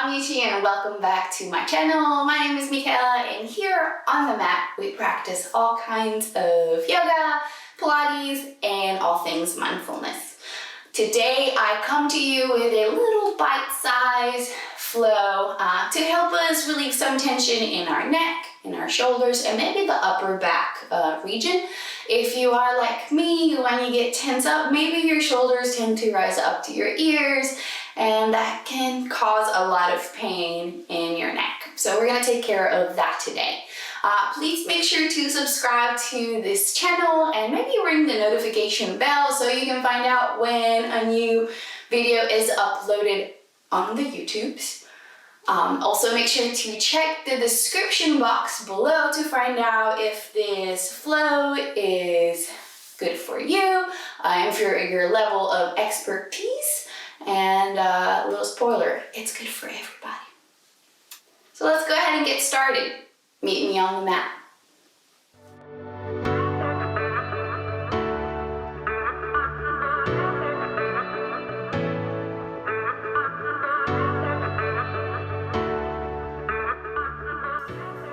amici, and welcome back to my channel. My name is Michaela, and here on the mat we practice all kinds of yoga, Pilates, and all things mindfulness. Today I come to you with a little bite-sized flow to help us relieve some tension in our neck, in our shoulders, and maybe the upper back region. If you are like me, when you get tense up, maybe your shoulders tend to rise up to your ears, and that can cause a lot of pain in your neck. So we're gonna take care of that today. Please make sure to subscribe to this channel and maybe ring the notification bell so you can find out when a new video is uploaded on the YouTubes. Also make sure to check the description box below to find out if this flow is good for you, and for your level of expertise. And a little spoiler, it's good for everybody. So let's go ahead and get started. Meet me on the mat.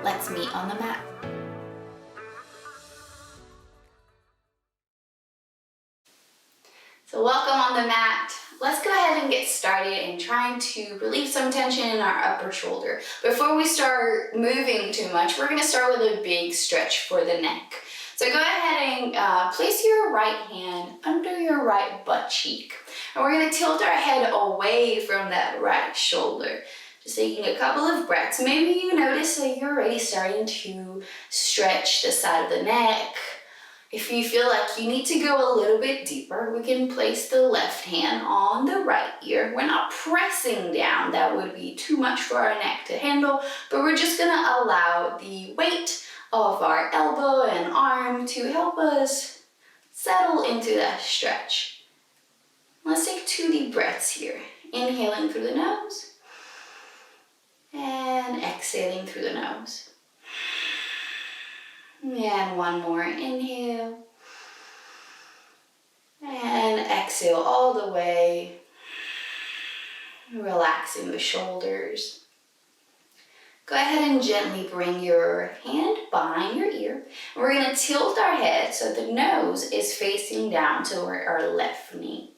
Let's meet on the mat. So welcome on the mat. Let's go ahead and get started in trying to relieve some tension in our upper shoulder. Before we start moving too much, we're going to start with a big stretch for the neck. So go ahead and place your right hand under your right butt cheek. And we're going to tilt our head away from that right shoulder. Just taking a couple of breaths. Maybe you notice that you're already starting to stretch the side of the neck. If you feel like you need to go a little bit deeper, we can place the left hand on the right ear. We're not pressing down, that would be too much for our neck to handle, but we're just gonna allow the weight of our elbow and arm to help us settle into that stretch. Let's take 2 deep breaths here. Inhaling through the nose and exhaling through the nose. And one more, inhale, and exhale all the way, relaxing the shoulders. Go ahead and gently bring your hand behind your ear. We're going to tilt our head so the nose is facing down toward our left knee.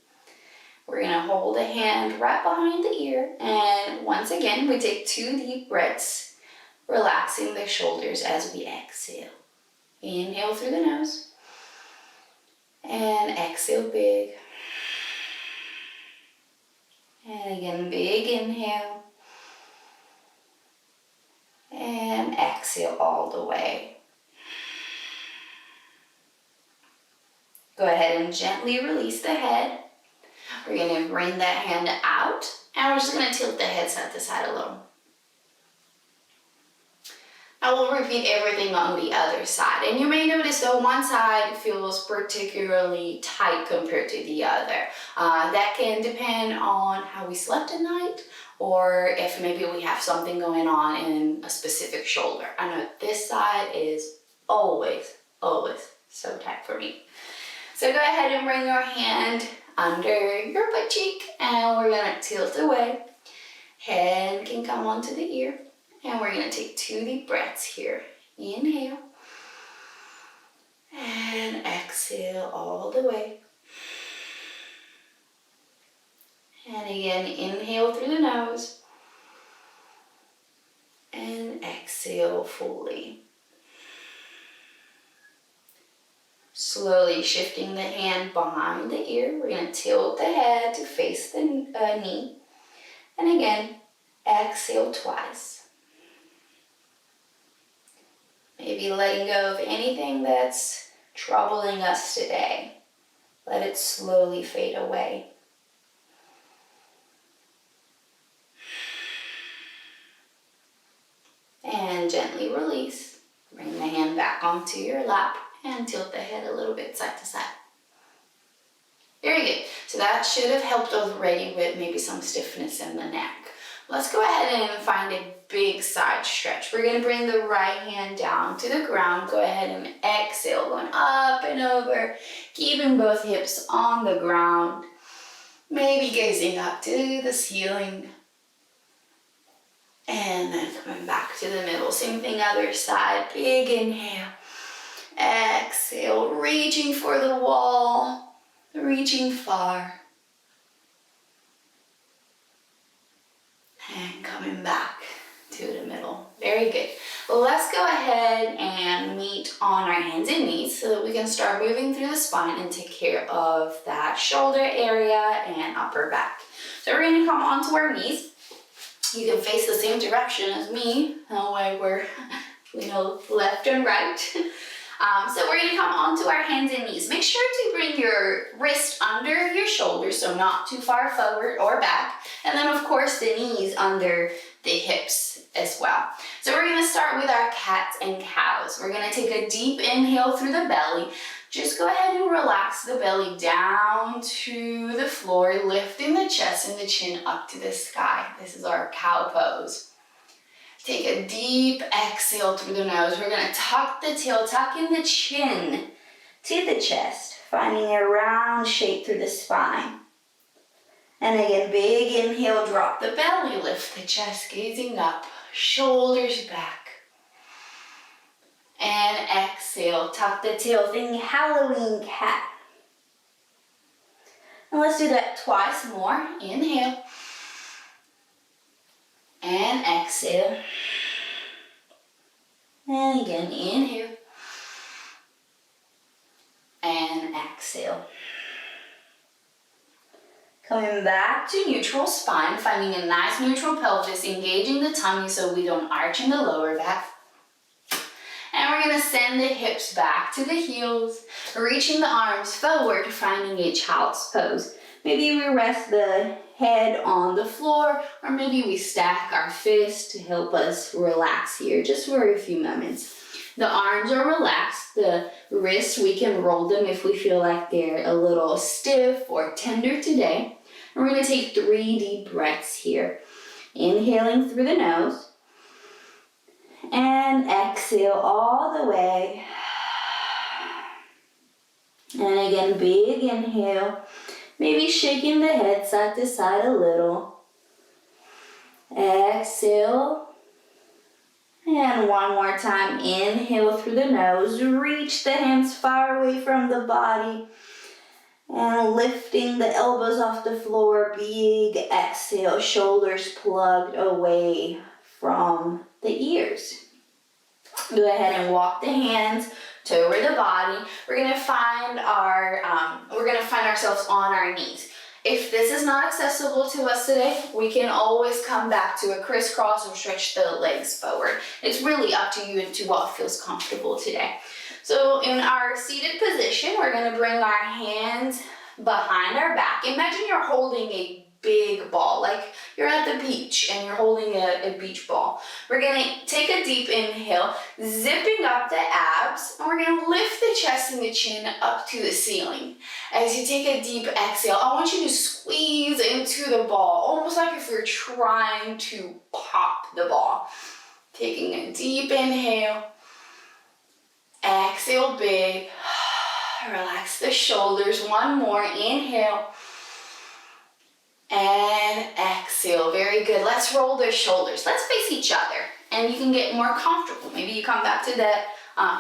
We're going to hold the hand right behind the ear, and once again, we take 2 deep breaths, relaxing the shoulders as we exhale. Inhale through the nose and exhale big. And again, big inhale and exhale all the way. Go ahead and gently release the head. We're going to bring that hand out, and we're just going to tilt the head side to side a little. Now we'll repeat everything on the other side, and you may notice that one side feels particularly tight compared to the other. That can depend on how we slept at night, or if maybe we have something going on in a specific shoulder. I know this side is always so tight for me. So go ahead and bring your hand under your butt cheek, and we're gonna tilt away. Head can come onto the ear. And we're going to take 2 deep breaths here. Inhale. And exhale all the way. And again, inhale through the nose. And exhale fully. Slowly shifting the hand behind the ear. We're going to tilt the head to face the knee. And again, exhale twice. Maybe letting go of anything that's troubling us today. Let it slowly fade away. And gently release. Bring the hand back onto your lap and tilt the head a little bit side to side. Very good. So that should have helped already with maybe some stiffness in the neck. Let's go ahead and find a big side stretch. We're going to bring the right hand down to the ground. Go ahead and exhale, going up and over, keeping both hips on the ground. Maybe gazing up to the ceiling. And then coming back to the middle. Same thing, other side. Big inhale. Exhale, reaching for the wall, reaching far. And coming back to the middle. Very good. Well, let's go ahead and meet on our hands and knees so that we can start moving through the spine and take care of that shoulder area and upper back. So we're going to come onto our knees. You can face the same direction as me. That way we're, left and right. So we're going to come onto our hands and knees. Make sure to bring your wrist under your shoulders, so not too far forward or back. And then, of course, the knees under the hips as well. So we're going to start with our cats and cows. We're going to take a deep inhale through the belly. Just go ahead and relax the belly down to the floor, lifting the chest and the chin up to the sky. This is our cow pose. Take a deep exhale through the nose. We're going to tuck the tail, tuck in the chin to the chest, finding a round shape through the spine. And again, big inhale, drop the belly, lift the chest, gazing up, shoulders back. And exhale, tuck the tail, think Halloween cat. And let's do that twice more. Inhale. And exhale. And again, inhale. And exhale. Coming back to neutral spine, finding a nice neutral pelvis, engaging the tummy so we don't arch in the lower back. And we're going to send the hips back to the heels, reaching the arms forward, finding a child's pose. Maybe we rest the head on the floor, or maybe we stack our fists to help us relax here just for a few moments. The arms are relaxed. The wrists, we can roll them if we feel like they're a little stiff or tender today. And we're going to take 3 deep breaths here. Inhaling through the nose. And exhale all the way. And again, big inhale. Maybe shaking the head side to side a little. Exhale. And one more time. Inhale through the nose. Reach the hands far away from the body. And lifting the elbows off the floor. Big exhale. Shoulders plugged away from the ears. Go ahead and walk the hands over the body. We're gonna find ourselves on our knees. If this is not accessible to us today, we can always come back to a crisscross or stretch the legs forward. It's really up to you and to what feels comfortable today. So in our seated position, we're gonna bring our hands behind our back. Imagine you're holding a big ball, like you're at the beach and you're holding a beach ball. We're gonna take a deep inhale, zipping up the abs, and we're gonna lift the chest and the chin up to the ceiling. As you take a deep exhale, I want you to squeeze into the ball, almost like if you're trying to pop the ball. Taking a deep inhale, exhale big, relax the shoulders, one more, inhale, and exhale. Very good. Let's roll the shoulders. Let's face each other and you can get more comfortable. Maybe you come back to that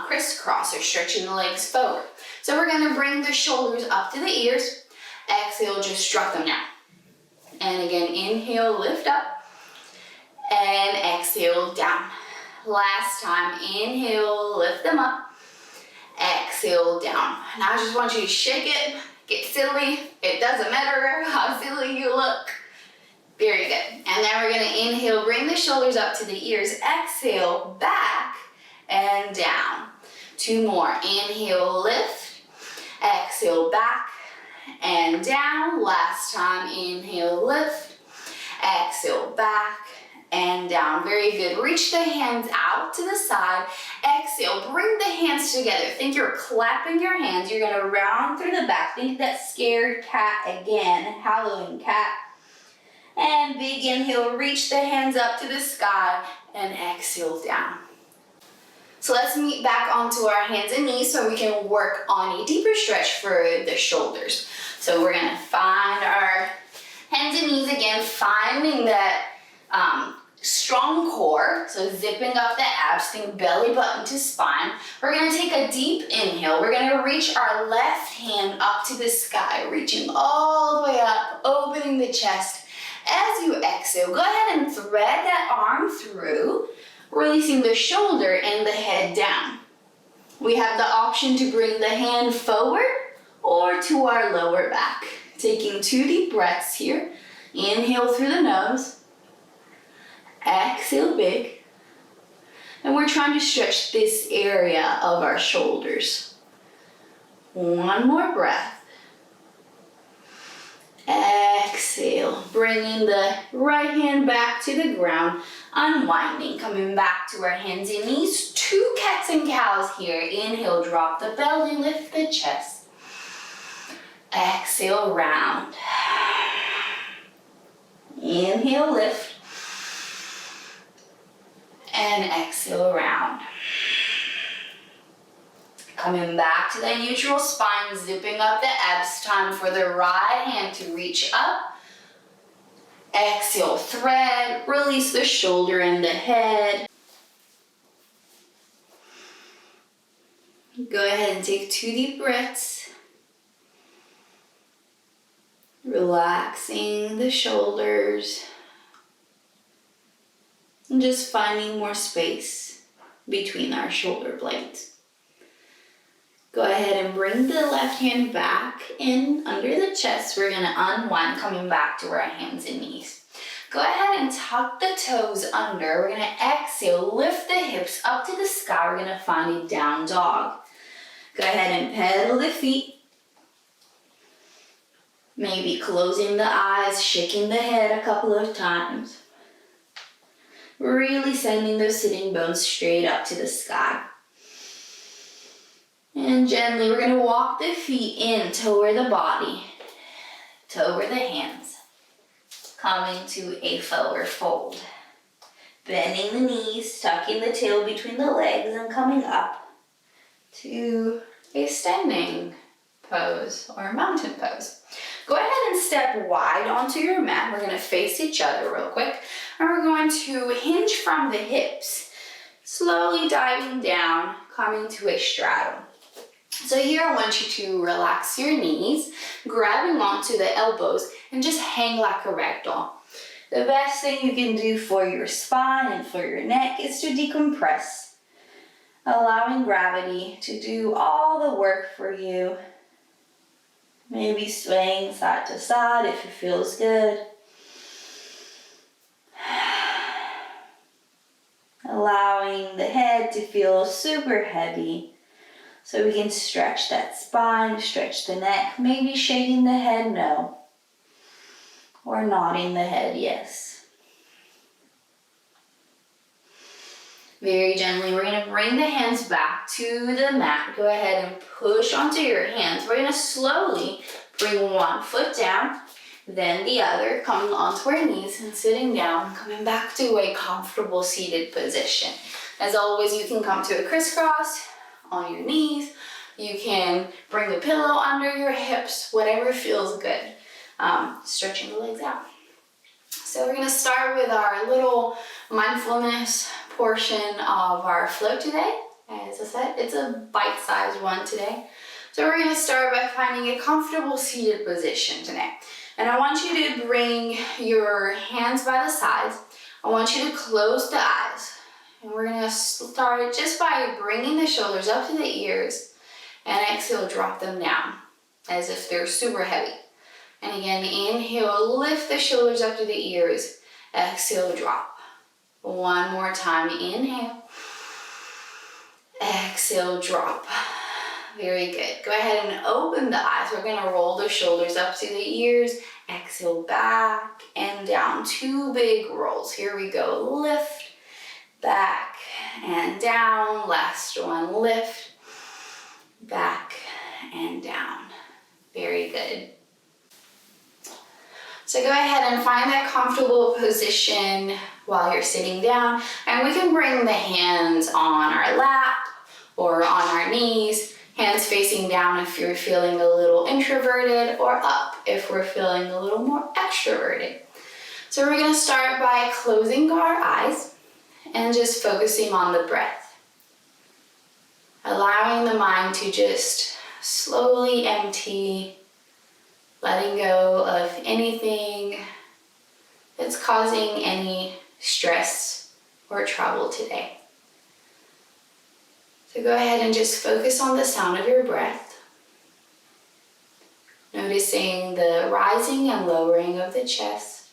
crisscross or stretching the legs forward. So we're going to bring the shoulders up to the ears. Exhale, just drop them down. And again, inhale, lift up. And exhale, down. Last time, inhale, lift them up. Exhale, down. Now I just want you to shake it. Get silly. It doesn't matter how silly you look. Very good. And then we're going to inhale, bring the shoulders up to the ears. Exhale, back and down. 2 more. Inhale, lift. Exhale, back and down. Last time, inhale, lift. Exhale, back and down. Very good. Reach the hands out to the side. Exhale, bring the hands together. Think you're clapping your hands. You're going to round through the back. Think that scared cat again. Halloween cat. And big inhale, reach the hands up to the sky and exhale down. So let's meet back onto our hands and knees so we can work on a deeper stretch for the shoulders. So we're going to find our hands and knees again, finding that strong strong core, so zipping up the abs, think belly button to spine. We're gonna take a deep inhale. We're gonna reach our left hand up to the sky, reaching all the way up, opening the chest. As you exhale, go ahead and thread that arm through, releasing the shoulder and the head down. We have the option to bring the hand forward or to our lower back. Taking 2 deep breaths here. Inhale through the nose. Exhale big. And we're trying to stretch this area of our shoulders. One more breath. Exhale, bringing the right hand back to the ground, unwinding, coming back to our hands and knees. 2 cats and cows here. Inhale, drop the belly, lift the chest. Exhale, round. Inhale, lift. And exhale, round. Coming back to the neutral spine, zipping up the abs. Time for the right hand to reach up. Exhale, thread, release the shoulder and the head. Go ahead and take 2 deep breaths. Relaxing the shoulders. And just finding more space between our shoulder blades. Go ahead and bring the left hand back in under the chest. We're gonna unwind, coming back to our hands and knees. Go ahead and tuck the toes under. We're gonna exhale, lift the hips up to the sky. We're gonna find a down dog. Go ahead and pedal the feet. Maybe closing the eyes, shaking the head a couple of times. Really sending those sitting bones straight up to the sky. And gently, we're gonna walk the feet in toward the body, toward the hands. Coming to a forward fold. Bending the knees, tucking the tail between the legs, and coming up to a standing pose or mountain pose. Go ahead and step wide onto your mat. We're gonna face each other real quick. And we're going to hinge from the hips, slowly diving down, coming to a straddle. So here I want you to relax your knees, grabbing onto the elbows, and just hang like a rag doll. The best thing you can do for your spine and for your neck is to decompress, allowing gravity to do all the work for you. Maybe swaying side to side if it feels good. Allowing the head to feel super heavy. So we can stretch that spine, stretch the neck, maybe shaking the head no, or nodding the head yes. Very gently, we're gonna bring the hands back to the mat. Go ahead and push onto your hands. We're gonna slowly bring one foot down, then the other, coming onto our knees and sitting down, coming back to a comfortable seated position. As always, you can come to a crisscross on your knees. You can bring a pillow under your hips, whatever feels good. Stretching the legs out. So we're gonna start with our little mindfulness portion of our flow today. As I said, it's a bite-sized one today. So we're gonna start by finding a comfortable seated position today. And I want you to bring your hands by the sides. I want you to close the eyes. And we're gonna start just by bringing the shoulders up to the ears and exhale, drop them down as if they're super heavy. And again, inhale, lift the shoulders up to the ears. Exhale, drop. One more time, inhale. Exhale, drop. Very good. Go ahead and open the eyes. We're gonna roll the shoulders up to the ears. Exhale, back and down. 2 big rolls. Here we go. Lift, back and down. Last one, lift, back and down. Very good. So go ahead and find that comfortable position while you're sitting down. And we can bring the hands on our lap or on our knees. Hands facing down if you're feeling a little introverted, or up if we're feeling a little more extroverted. So we're gonna start by closing our eyes. and just focusing on the breath. Allowing the mind to just slowly empty, letting go of anything that's causing any stress or trouble today. So go ahead and just focus on the sound of your breath. Noticing the rising and lowering of the chest.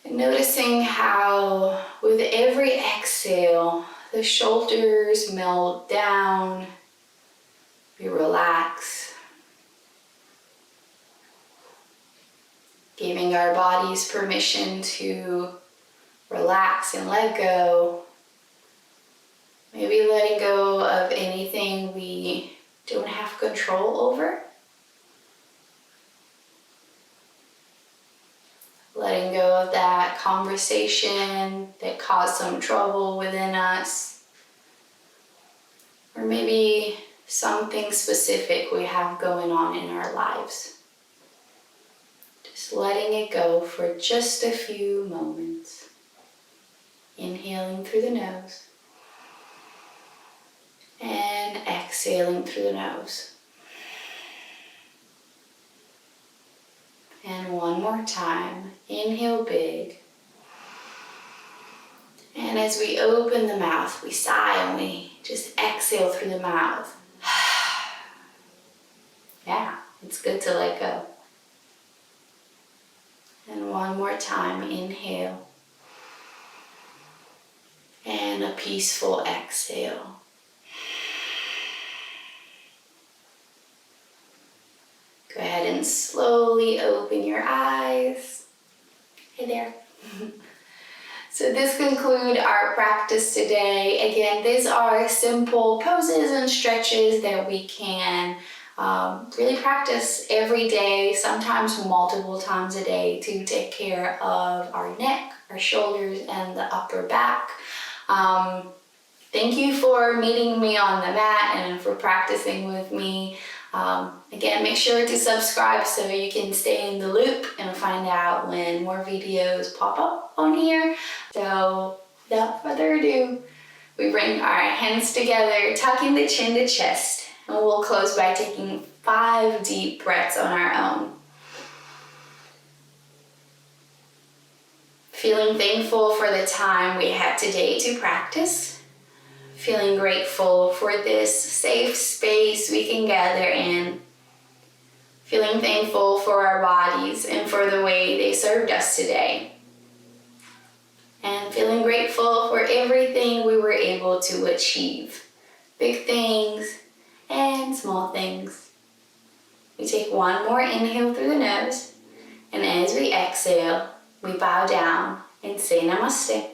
And noticing how with every exhale, the shoulders melt down, you relax. Giving our bodies permission to relax and let go. Maybe letting go of anything we don't have control over. Letting go of that conversation that caused some trouble within us. Or maybe something specific we have going on in our lives. Just letting it go for just a few moments. Inhaling through the nose. And exhaling through the nose. And one more time, inhale big. And as we open the mouth, we sigh and we just exhale through the mouth. Yeah, it's good to let go. And one more time, inhale. And a peaceful exhale. Go ahead and slowly open your eyes. Hey there. So this concludes our practice today. Again, these are simple poses and stretches that we can really practice every day, sometimes multiple times a day, to take care of our neck, our shoulders, and the upper back. Thank you for meeting me on the mat and for practicing with me. Again, make sure to subscribe so you can stay in the loop and find out when more videos pop up on here. So without further ado, we bring our hands together, tucking the chin to chest, and we'll close by taking 5 deep breaths on our own. Feeling thankful for the time we had today to practice. Feeling grateful for this safe space we can gather in. Feeling thankful for our bodies and for the way they served us today. And feeling grateful for everything we were able to achieve. Big things and small things. We take one more inhale through the nose, and as we exhale, we bow down and say Namaste.